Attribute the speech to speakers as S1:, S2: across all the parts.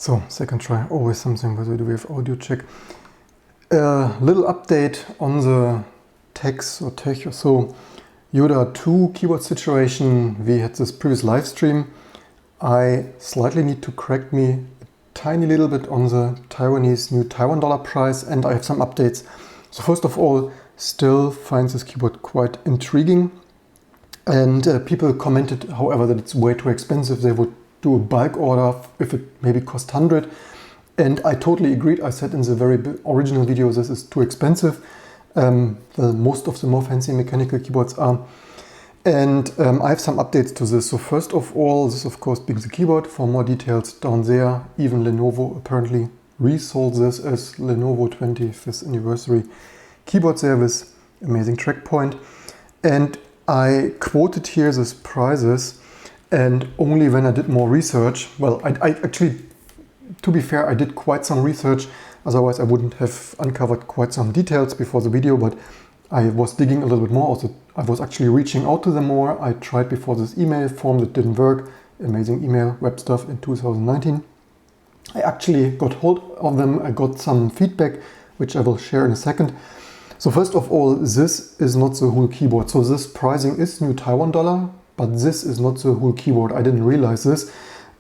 S1: So, second try, always something, whether we have audio check. Little update on the Tex or Tex Yoda II keyboard situation. We had this previous live stream. I slightly need to correct me a tiny little bit on the Taiwanese new Taiwan dollar price, and I have some updates. So first of all, still find this keyboard quite intriguing. And people commented, however, that it's way too expensive. They would do a bulk order if it maybe cost 100. And I totally agreed. I said in the very original video, this is too expensive. Well, most of the more fancy mechanical keyboards are. And I have some updates to this. So first of all, this of course being the keyboard. For more details down there, even Lenovo apparently resold this as Lenovo 25th anniversary keyboard there with amazing track point. And I quoted here these prices, and only when I did more research, well, I actually, to be fair, I did quite some research, otherwise I wouldn't have uncovered quite some details before the video, but I was digging a little bit more. Also, I was actually reaching out to them more. I tried before this email form that didn't work, amazing email, web stuff in 2019. I actually got hold of them. I got some feedback, which I will share in a second. So first of all, this is not the whole keyboard. So this pricing is new Taiwan dollar, but this is not the whole keyboard. I didn't realize this.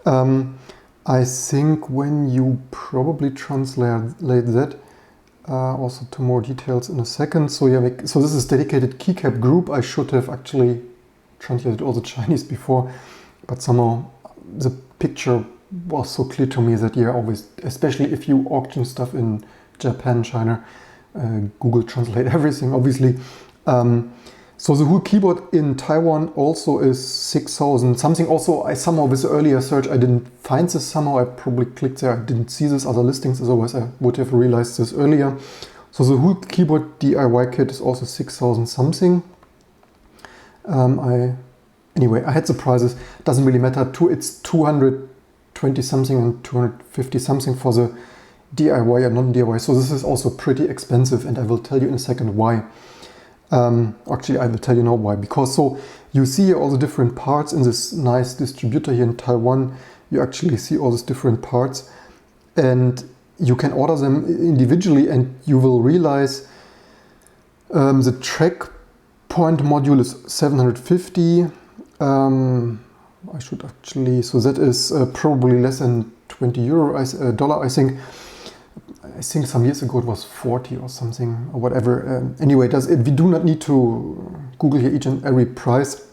S1: I think when you probably translate that, also to more details in a second. So yeah, so this is dedicated keycap group. I should have actually translated all the Chinese before, but somehow the picture was so clear to me that yeah, always, especially if you auction stuff in Japan, China, Google Translate everything, obviously. So the whole keyboard in Taiwan also is 6,000 something. Also, I somehow with the earlier search, I didn't find this somehow. I probably clicked there, I didn't see this other listings, otherwise I would have realized this earlier. So the whole keyboard DIY kit is also 6,000 something. Anyway, I had the prices, doesn't really matter. It's 220 something and 250 something for the DIY and non-DIY. So this is also pretty expensive, and I will tell you in a second why. Actually, I will tell you now why. Because so you see all the different parts in this nice distributor here in Taiwan. You actually see all these different parts, and you can order them individually, and you will realize the track point module is 750. I should actually, so that is probably less than 20 euro, dollar, I think. I think some years ago it was 40 or something or whatever. Anyway, we do not need to Google here each and every price,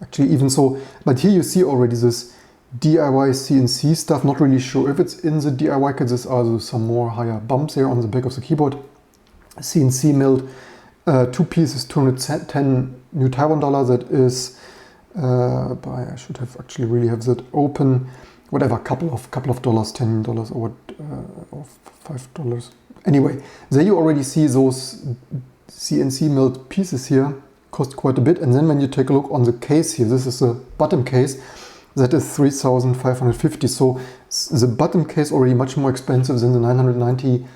S1: actually even so. But here you see already this DIY CNC stuff. Not really sure if it's in the DIY kit. These are some more higher bumps here on the back of the keyboard. CNC milled, 2 pieces, 210 new Taiwan dollar. That is, I should have actually really have that open. Whatever, couple of dollars, $10 or what, or $5. Anyway, there you already see those CNC milled pieces here, cost quite a bit. And then when you take a look on the case here, this is the bottom case, that is 3,550. So the bottom case already much more expensive than the 990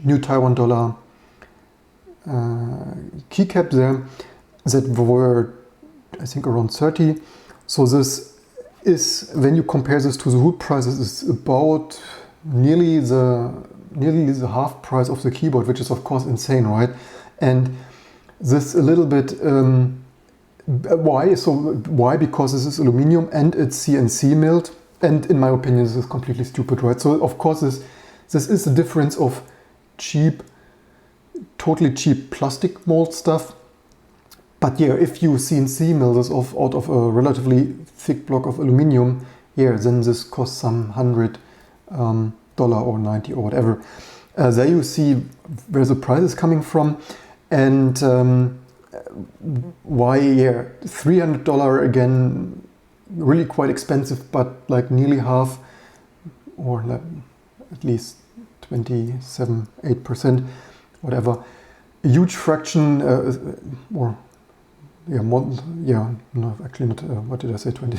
S1: new Taiwan dollar keycap there, that were, I think, around 30. So this is, when you compare this to the hood prices, is about nearly the half price of the keyboard, which is of course insane, right? And this a little bit, why? So why? Because this is aluminum and it's CNC milled, and in my opinion this is completely stupid, right? So of course this is the difference of cheap, totally cheap plastic mold stuff. But yeah, if you CNC mill this out of a relatively thick block of aluminum, yeah, then this costs some $100 or 90 or whatever. There you see where the price is coming from, and why, yeah, $300 again, really quite expensive, but like nearly half, or like at least 27-8%, whatever. A huge fraction, or yeah, no, actually not, what did I say, 20?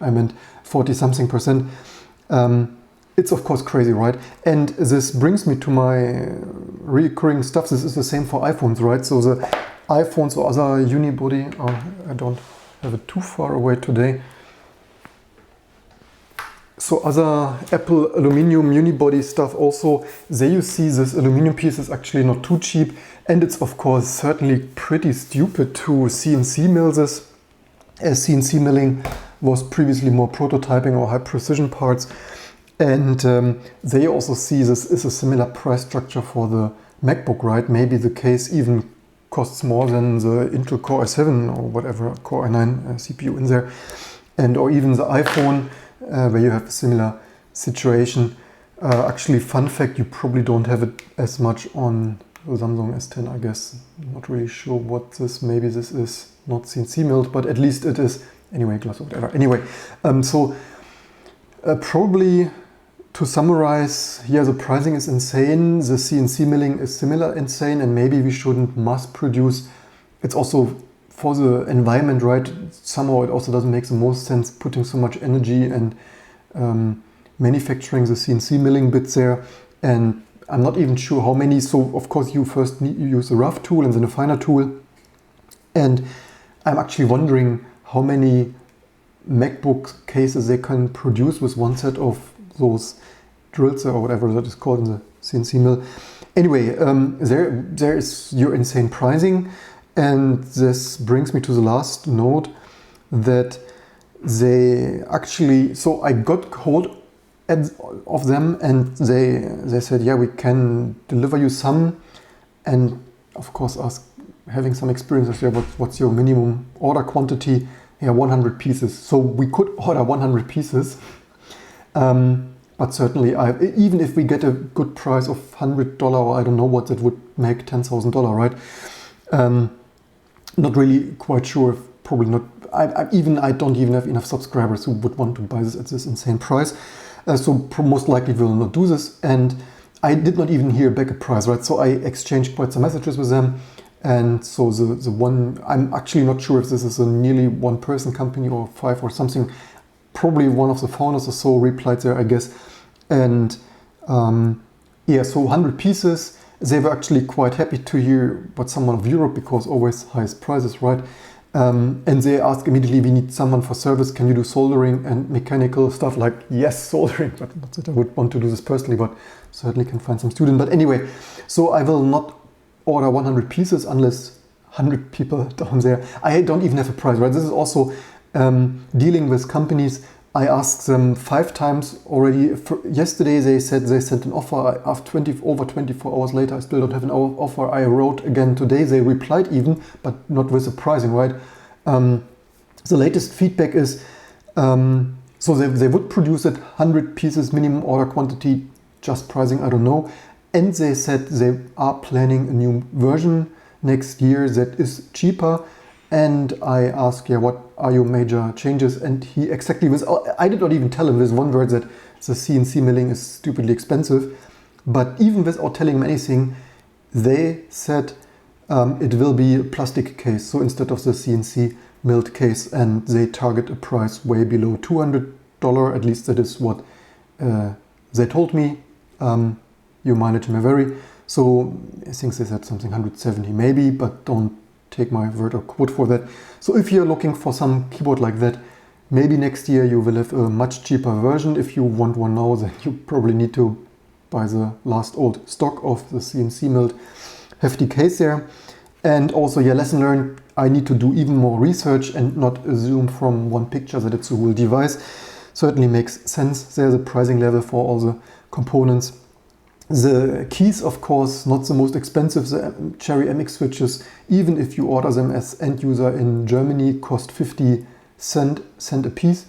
S1: I meant 40 something percent. It's of course crazy, right? And this brings me to my recurring stuff. This is the same for iPhones, right? So the iPhones or other unibody, I don't have it too far away today. So other Apple aluminum unibody stuff also, there you see this aluminum piece is actually not too cheap, and it's of course certainly pretty stupid to CNC mill this, as CNC milling was previously more prototyping or high precision parts. And they also see this is a similar price structure for the MacBook, right? Maybe the case even costs more than the Intel Core i7 or whatever Core i9 CPU in there, and or even the iPhone, where you have a similar situation. Actually, fun fact, you probably don't have it as much on the Samsung S10, I guess. I'm not really sure what this, maybe this is not CNC milled, but at least it is, anyway, glass or whatever. Anyway, probably to summarize, here the pricing is insane, the CNC milling is similar insane, and maybe we shouldn't mass produce. It's also for the environment, right? Somehow it also doesn't make the most sense putting so much energy and manufacturing the CNC milling bits there. And I'm not even sure how many. So of course you first need you use a rough tool and then a finer tool. And I'm actually wondering how many MacBook cases they can produce with one set of those drills or whatever that is called in the CNC mill. Anyway, there is your insane pricing. And this brings me to the last note, that they actually, so I got hold of them and they said, yeah, we can deliver you some, and of course having some experience, yeah, what's your minimum order quantity? Yeah, 100 pieces. So we could order 100 pieces, but certainly even if we get a good price of $100, or I don't know what that would make, $10,000, right? Not really quite sure if, probably not, I don't even have enough subscribers who would want to buy this at this insane price. So most likely will not do this, and I did not even hear back a price, right? So I exchanged quite some messages with them, and so the one, I'm actually not sure if this is a nearly one person company or 5 or something, probably one of the founders or so replied there, I guess. And yeah, so 100 pieces. They were actually quite happy to hear what someone of Europe, because always highest prices, right? And they asked immediately, we need someone for service. Can you do soldering and mechanical stuff? Like, yes, soldering, but not that I would want to do this personally, but certainly can find some student. But anyway, so I will not order 100 pieces unless 100 people down there. I don't even have a price, right? This is also dealing with companies. I asked them 5 times already. Yesterday they said they sent an offer. After over 24 hours later, I still don't have an offer. I wrote again today. They replied even, but not with the pricing, right? The latest feedback is, so they would produce at 100 pieces minimum order quantity, just pricing, I don't know. And they said they are planning a new version next year that is cheaper. And I asked, yeah, what are your major changes? And he exactly was, I did not even tell him with one word that the CNC milling is stupidly expensive. But even without telling him anything, they said it will be a plastic case. So instead of the CNC milled case, and they target a price way below $200. At least that is what they told me. Your mileage may vary. So I think they said something 170 maybe, but don't take my word or quote for that. So if you're looking for some keyboard like that, maybe next year you will have a much cheaper version. If you want one now, then you probably need to buy the last old stock of the CNC milled hefty case there. And also, yeah, lesson learned, I need to do even more research and not assume from one picture that it's a whole device. Certainly makes sense. There's a pricing level for all the components. The keys, of course, not the most expensive. The Cherry MX switches, even if you order them as end user in Germany, cost 50 cent a piece.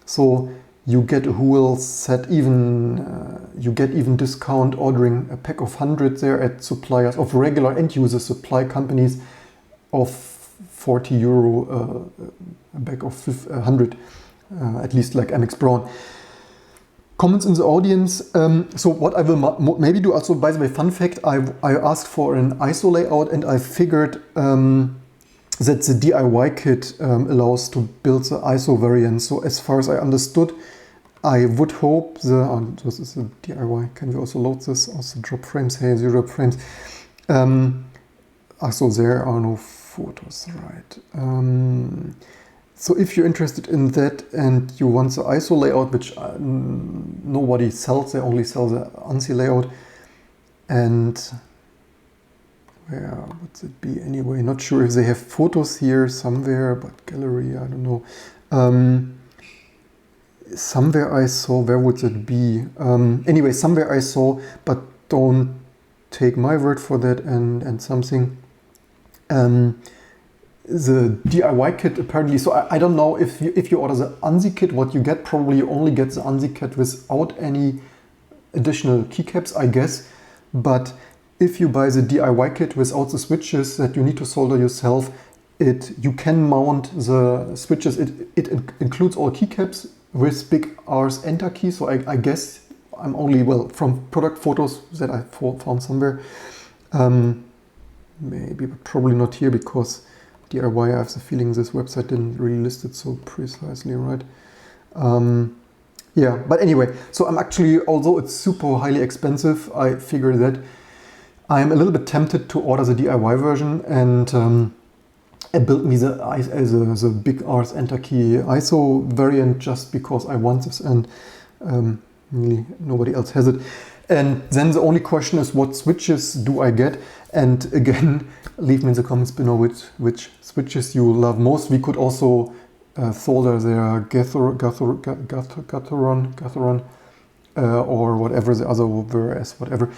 S1: So you get a whole set, you get even discount ordering a pack of 100 there at suppliers of regular end user supply companies of 40 euro, a bag of 100, at least like MX Brown. Comments in the audience. So what I will maybe do also, by the way, fun fact, I asked for an ISO layout, and I figured that the DIY kit allows to build the ISO variant. So as far as I understood, I would hope this is a DIY. Can we also load this? Also drop frames here, 0 drop frames. So there are no photos, right? So if you're interested in that and you want the ISO layout, which nobody sells, they only sell the ANSI layout. And where would it be anyway? Not sure if they have photos here somewhere, but gallery, I don't know. Somewhere I saw, where would it be? Anyway, somewhere I saw, but don't take my word for that, and something. The DIY kit apparently, so I don't know if you order the ANSI kit, what you get, probably you only get the ANSI kit without any additional keycaps, I guess. But if you buy the DIY kit without the switches that you need to solder yourself, you can mount the switches. It includes all keycaps with big R's enter key. So I guess I'm only, well, from product photos that I found somewhere. Maybe, but probably not here, because DIY, I have the feeling this website didn't really list it so precisely, right? Yeah, but anyway, so I'm actually, although it's super highly expensive, I figure that I'm a little bit tempted to order the DIY version and build me the big R's enter key ISO variant, just because I want this, and really nobody else has it. And then the only question is, what switches do I get? And again, leave me in the comments below which switches you love most. We could also solder their Gatheron or whatever the other were, as whatever.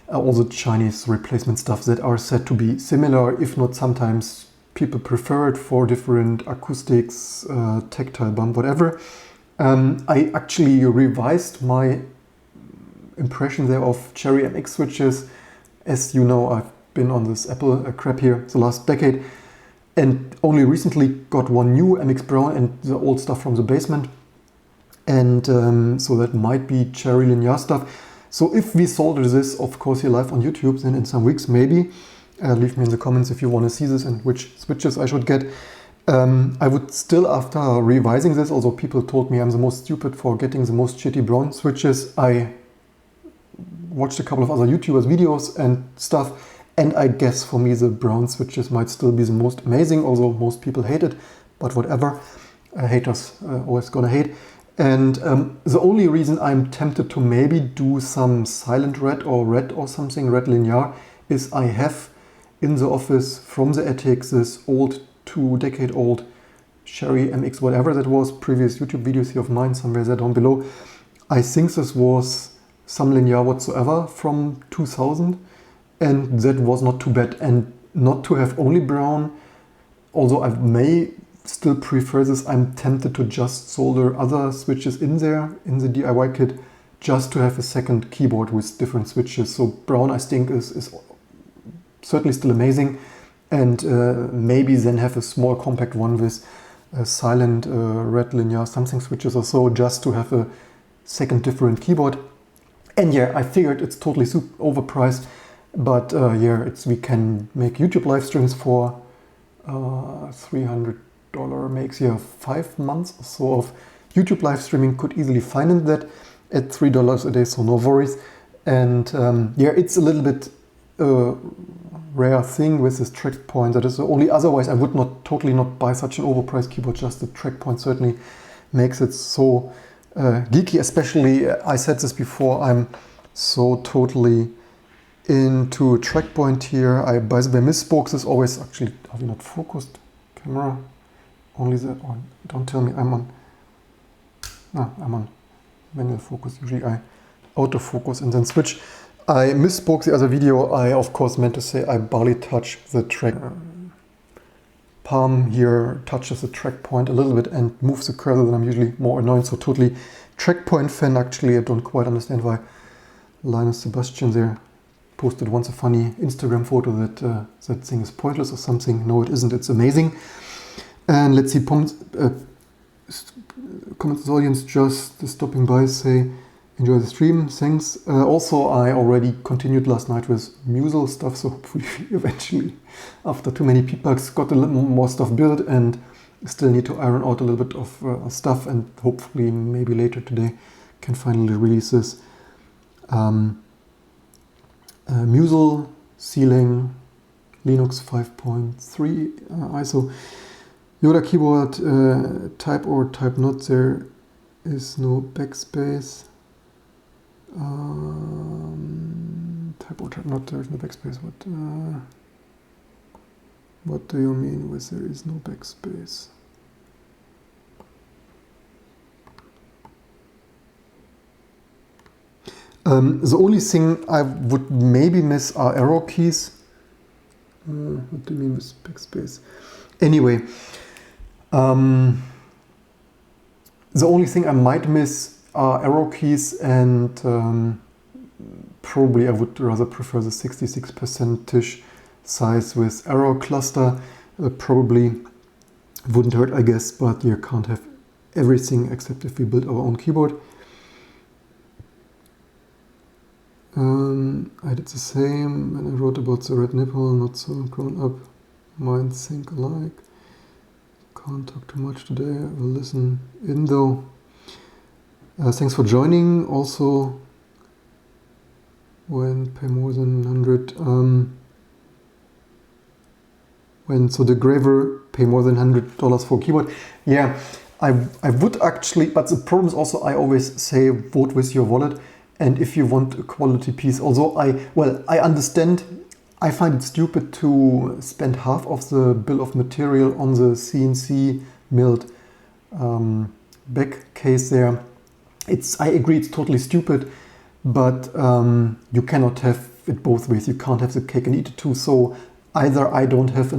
S1: All the Chinese replacement stuff that are said to be similar, if not sometimes people prefer it for different acoustics, tactile bump, whatever. I actually revised my impression there of Cherry MX switches. As you know, I've been on this Apple crap here the last decade, and only recently got one new MX Brown and the old stuff from the basement. And so that might be Cherry linear stuff. So if we solder this, of course, here live on YouTube, then in some weeks maybe, leave me in the comments if you want to see this and which switches I should get. I would still, after revising this, although people told me I'm the most stupid for getting the most shitty brown switches, I watched a couple of other YouTubers' videos and stuff, and I guess for me the brown switches might still be the most amazing, although most people hate it, but whatever. Haters always gonna hate. And the only reason I'm tempted to maybe do some silent red or something, red linear, is I have in the office from the attic this old 2-decade-old Cherry MX, whatever that was, previous YouTube videos here of mine, somewhere there down below. I think this was some linear whatsoever from 2000, and that was not too bad. And not to have only brown, although I may still prefer this, I'm tempted to just solder other switches in there in the DIY kit, just to have a second keyboard with different switches. So brown, I think, is certainly still amazing, and maybe then have a small compact one with a silent red linear something switches or so, just to have a second different keyboard. And yeah, I figured it's totally overpriced, but yeah, we can make YouTube live streams for $300, makes here 5 months or so of YouTube live streaming. Could easily finance that at $3 a day, so no worries. And yeah, it's a little bit rare thing with this track point. That is the only, otherwise I would totally not buy such an overpriced keyboard. Just the track point certainly makes it so geeky. Especially, I said this before, I'm so totally into track point here. I, by the way, misspoke this always. Actually, are we not focused? Camera only the on. Don't tell me I'm on. No, I'm on manual focus. Usually I autofocus and then switch. I misspoke the other video. I of course meant to say I barely touch the track. Palm here touches the track point a little bit and moves the cursor, then I'm usually more annoyed. So totally track point fan. Actually, I don't quite understand why Linus Sebastian there posted once a funny Instagram photo that that thing is pointless or something. No, it isn't. It's amazing. And let's see, comments audience just stopping by, say enjoy the stream, thanks. Also, I already continued last night with Musel stuff, so hopefully eventually, after too many peat bugs, got a little more stuff built, and still need to iron out a little bit of stuff, and hopefully maybe later today can finally release this. Musel, Ceiling, Linux 5.3 ISO. Yoda keyboard, type or type not, there is no backspace. Type or type not, there is no backspace. What do you mean with there is no backspace? The only thing I would maybe miss are arrow keys. What do you mean with backspace? Anyway, the only thing I might miss are arrow keys, and probably I would rather prefer the 66% size with arrow cluster. Probably wouldn't hurt, I guess, but you can't have everything except if we build our own keyboard. I did the same when I wrote about the red nipple, not so grown up. Minds think alike. Can't talk too much today, I will listen in though. Thanks for joining. Also, when pay more than 100, so the graver pay more than $100 for a keyboard. Yeah, I would actually, but the problem is also I always say vote with your wallet. And if you want a quality piece, although I understand, I find it stupid to spend half of the bill of material on the CNC milled back case there. I agree, it's totally stupid, but you cannot have it both ways. You can't have the cake and eat it too. So either I don't have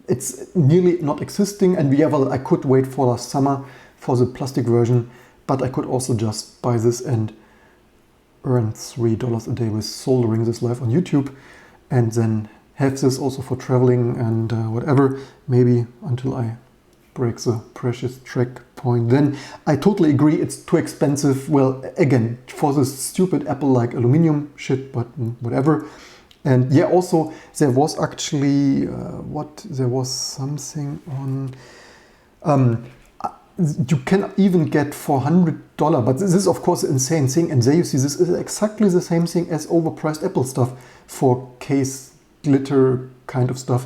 S1: it's nearly not existing, and I could wait for last summer for the plastic version, but I could also just buy this and earn $3 a day with soldering this live on YouTube, and then have this also for traveling and whatever, maybe until I break the precious track point. Then I totally agree, it's too expensive. Well, again, for this stupid Apple-like aluminum shit, but whatever. And yeah, also there was actually there was something on. You can even get $400, but this is of course an insane thing. And there you see, this is exactly the same thing as overpriced Apple stuff for case glitter kind of stuff.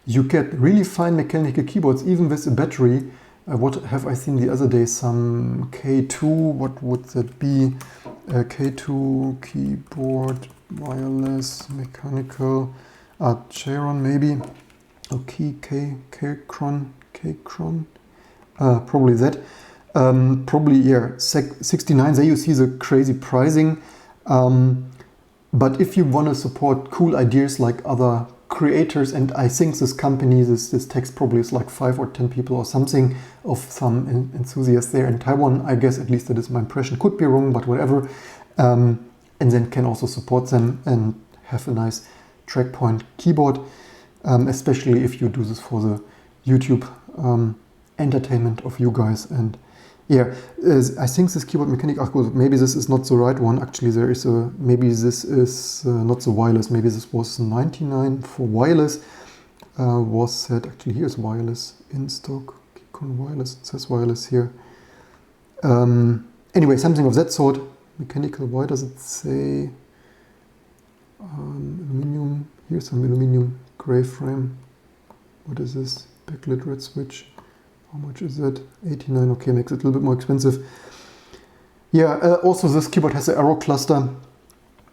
S1: You get really fine mechanical keyboards, even with a battery. What have I seen the other day? Some K2, what would that be? K2 keyboard, wireless, mechanical, Chiron maybe, or K-Cron. Probably that. Probably, yeah, 69. There you see the crazy pricing. But if you want to support cool ideas like other creators, and I think this company, this Tex probably is like 5 or 10 people or something, of some enthusiasts there in Taiwan, I guess, at least that is my impression. Could be wrong, but whatever. And then can also support them and have a nice track point keyboard, especially if you do this for the YouTube entertainment of you guys. And yeah, I think this keyboard mechanic, maybe this is not the right one. Actually, there is maybe this is not the wireless. Maybe this was 99 for wireless. Was said, actually here's wireless in stock. Keycon wireless, it says wireless here. Anyway, something of that sort. Mechanical, why does it say aluminum? Here's some aluminum gray frame. What is this? Backlit red switch. How much is that? 89. Okay, makes it a little bit more expensive. Yeah, also this keyboard has an arrow cluster.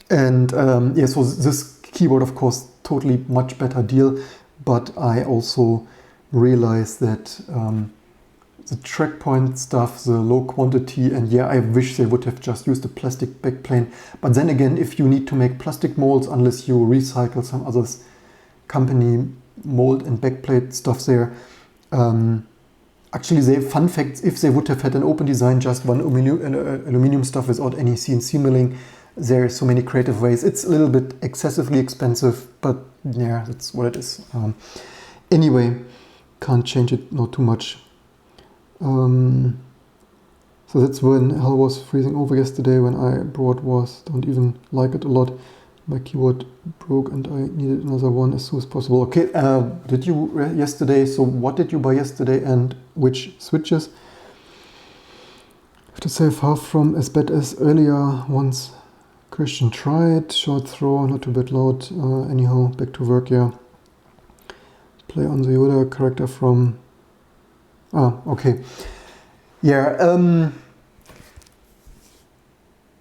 S1: And yeah, so this keyboard, of course, totally much better deal. But I also realize that the track point stuff, the low quantity, and yeah, I wish they would have just used a plastic backplane. But then again, if you need to make plastic molds, unless you recycle some others company mold and backplate stuff there, actually, fun fact, if they would have had an open design, just one aluminum stuff without any CNC milling, there are so many creative ways. It's a little bit excessively expensive, but yeah, that's what it is. Anyway, can't change it, not too much. So that's when hell was freezing over yesterday, when I brought don't even like it a lot. My keyboard broke and I needed another one as soon as possible. Okay, did you yesterday? So what did you buy yesterday and which switches? I have to say, far from as bad as earlier ones. Christian tried, short throw, not too bad loud. Anyhow, back to work, yeah. Play on the Yoda character from Oh, okay. Yeah,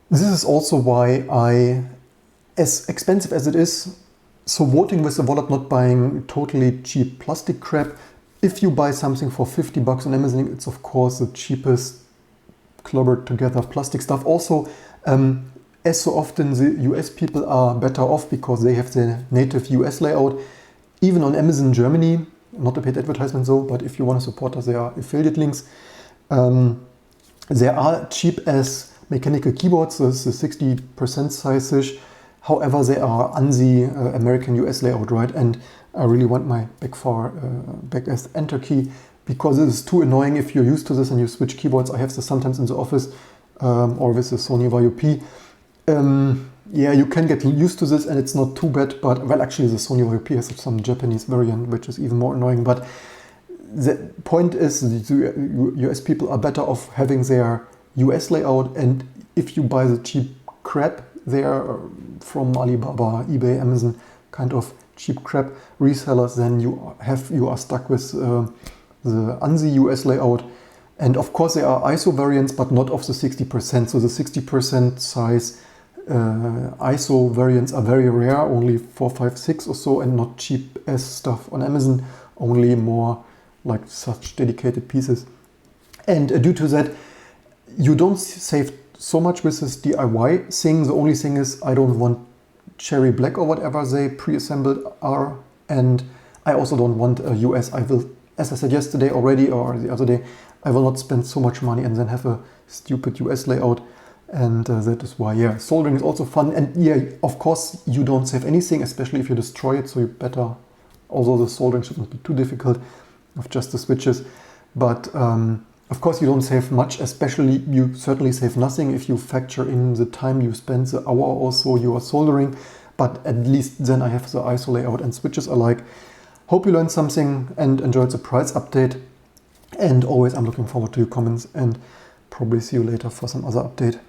S1: this is also why I, as expensive as it is, so voting with the wallet, not buying totally cheap plastic crap. If you buy something for 50 bucks on Amazon, it's of course the cheapest clobbered together plastic stuff. Also, as so often the US people are better off because they have the native US layout. Even on Amazon Germany, not a paid advertisement though, but if you want to support us, there are affiliate links. There are cheap as mechanical keyboards, so it's the 60% size-ish. However, they are ANSI American US layout, right? And I really want my back as enter key because it is too annoying if you're used to this and you switch keyboards. I have this sometimes in the office or with the Sony YOP. Yeah, you can get used to this and it's not too bad, but well, actually the Sony YOP has some Japanese variant, which is even more annoying. But the point is the US people are better off having their US layout, and if you buy the cheap crap there from Alibaba, eBay, Amazon, kind of cheap crap resellers, then you are stuck with the ANSI US layout. And of course there are ISO variants, but not of the 60%. So the 60% size ISO variants are very rare, only 4, 5, 6 or so, and not cheap as stuff on Amazon, only more like such dedicated pieces. And due to that, you don't save so much with this DIY thing. The only thing is I don't want cherry black or whatever they pre-assembled are, and I also don't want a US. I will, as I said yesterday already or the other day, I will not spend so much money and then have a stupid US layout. And that is why, yeah, soldering is also fun. And yeah, of course, you don't save anything, especially if you destroy it. So you better, although the soldering shouldn't be too difficult, of just the switches. But of course, you don't save much, especially you certainly save nothing if you factor in the time you spend, the hour or so you are soldering. But at least then I have the ISO layout and switches alike. Hope you learned something and enjoyed the price update. And always I'm looking forward to your comments and probably see you later for some other update.